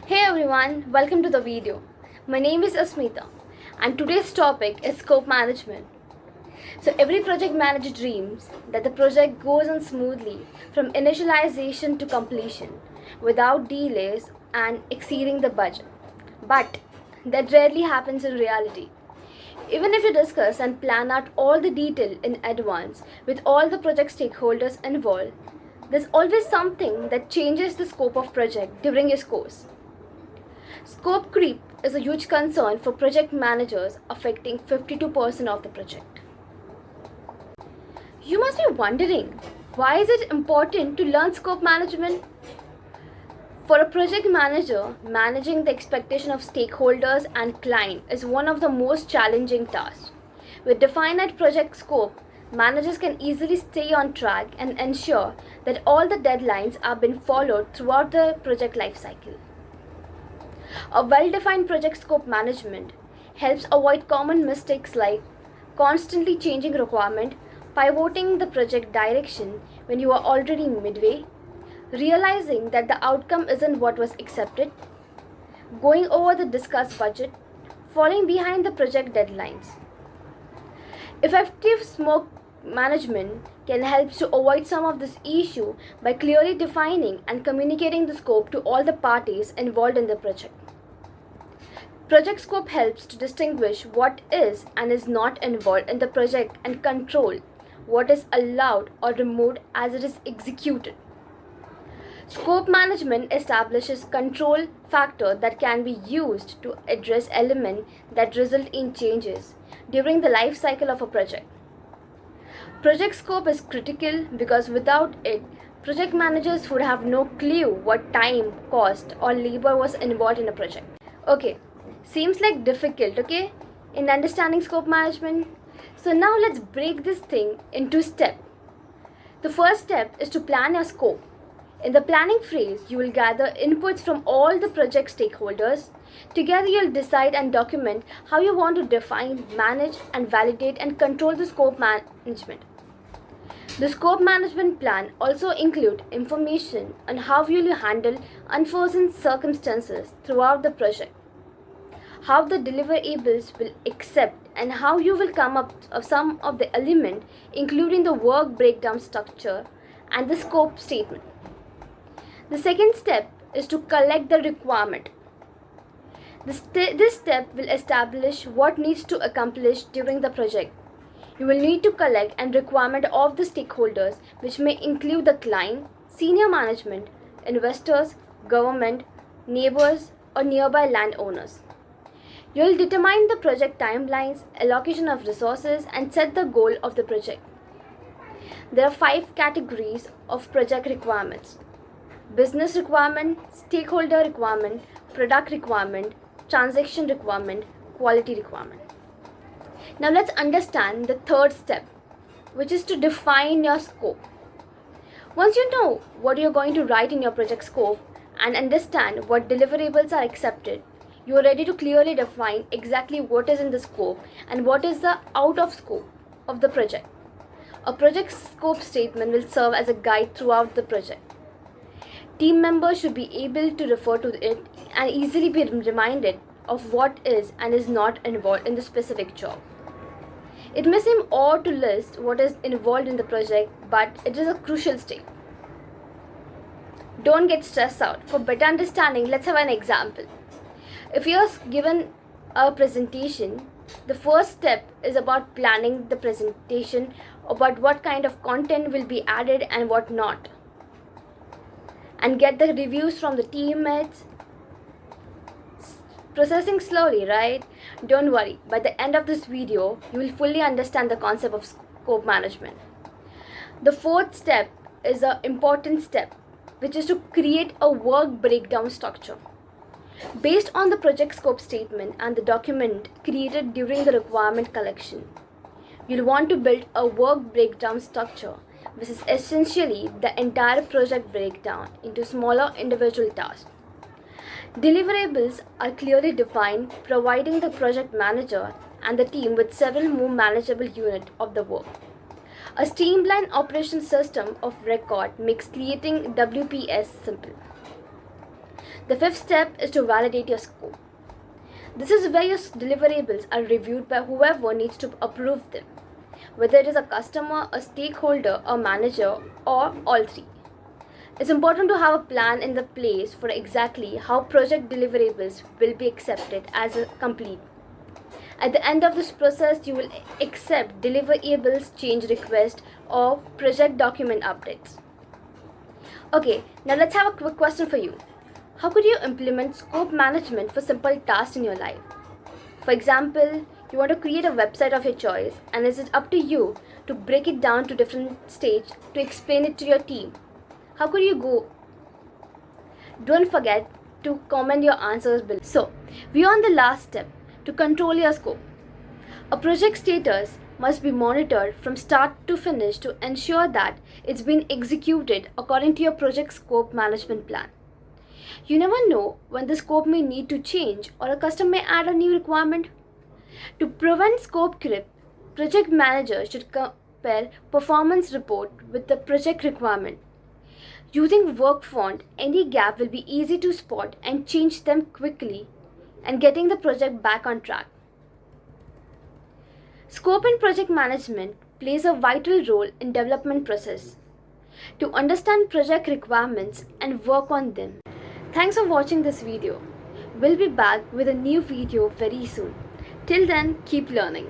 Hey everyone, welcome to the video. My name is Asmita and today's topic is scope management. So every project manager dreams that the project goes on smoothly from initialization to completion without delays and exceeding the budget. But that rarely happens in reality. Even if you discuss and plan out all the detail in advance with all the project stakeholders involved, there's always something that changes the scope of project during your course. Scope creep is a huge concern for project managers, affecting 52% of the project. You must be wondering, why is it important to learn scope management? For a project manager, managing the expectation of stakeholders and client is one of the most challenging tasks. With defined project scope, managers can easily stay on track and ensure that all the deadlines are being followed throughout the project lifecycle. A well-defined project scope management helps avoid common mistakes like constantly changing requirement, pivoting the project direction when you are already midway, realizing that the outcome isn't what was accepted, going over the discussed budget, falling behind the project deadlines. Effective smoke management can help to avoid some of this issue by clearly defining and communicating the scope to all the parties involved in the project. Project scope helps to distinguish what is and is not involved in the project and control what is allowed or removed as it is executed. Scope management establishes control factor that can be used to address elements that result in changes during the life cycle of a project. Project scope is critical because without it, project managers would have no clue what time, cost, or labor was involved in a project. Okay, seems like difficult, okay, in understanding scope management. So now let's break this thing into steps. The first step is to plan your scope. In the planning phase, you will gather inputs from all the project stakeholders. Together, you'll decide and document how you want to define, manage, and validate and control the scope management. The scope management plan also includes information on how you will handle unforeseen circumstances throughout the project, how the deliverables will accept, and how you will come up with some of the element including the work breakdown structure and the scope statement. The second step is to collect the requirement. This step will establish what needs to accomplish during the project. You will need to collect and requirement of the stakeholders, which may include the client, senior management, investors, government, neighbors, or nearby landowners. You will determine the project timelines, allocation of resources, and set the goal of the project. There are 5 categories of project requirements: business requirement, stakeholder requirement, product requirement, transaction requirement, quality requirement. Now let's understand the third step, which is to define your scope. Once you know what you're going to write in your project scope and understand what deliverables are accepted, you are ready to clearly define exactly what is in the scope and what is the out of scope of the project. A project scope statement will serve as a guide throughout the project. Team members should be able to refer to it and easily be reminded of what is and is not involved in the specific job. It may seem odd to list what is involved in the project, but it is a crucial step. Don't get stressed out. For better understanding, let's have an example. If you are given a presentation, the first step is about planning the presentation, about what kind of content will be added and what not, and get the reviews from the teammates. Processing slowly, right? Don't worry, by the end of this video, you will fully understand the concept of scope management. The fourth step is an important step, which is to create a work breakdown structure. Based on the project scope statement and the document created during the requirement collection, you'll want to build a work breakdown structure, which is essentially the entire project breakdown into smaller individual tasks. Deliverables are clearly defined, providing the project manager and the team with several more manageable units of the work. A streamlined operation system of record makes creating WPS simple. The fifth step is to validate your scope. This is where your deliverables are reviewed by whoever needs to approve them, whether it is a customer, a stakeholder, a manager, or all three. It's important to have a plan in the place for exactly how project deliverables will be accepted as a complete. At the end of this process, you will accept deliverables change request or project document updates. Okay, now let's have a quick question for you. How could you implement scope management for simple tasks in your life? For example, you want to create a website of your choice, and is it up to you to break it down to different stages to explain it to your team? How could you go? Don't forget to comment your answers below. So, we are on the last step, to control your scope. A project status must be monitored from start to finish to ensure that it's been executed according to your project scope management plan. You never know when the scope may need to change or a customer may add a new requirement. To prevent scope creep, project managers should compare performance report with the project requirement. Using Workfront, any gap will be easy to spot and change them quickly and getting the project back on track. Scope in project management plays a vital role in development process to understand project requirements and work on them. Thanks for watching this video. We'll be back with a new video very soon. Till then, keep learning.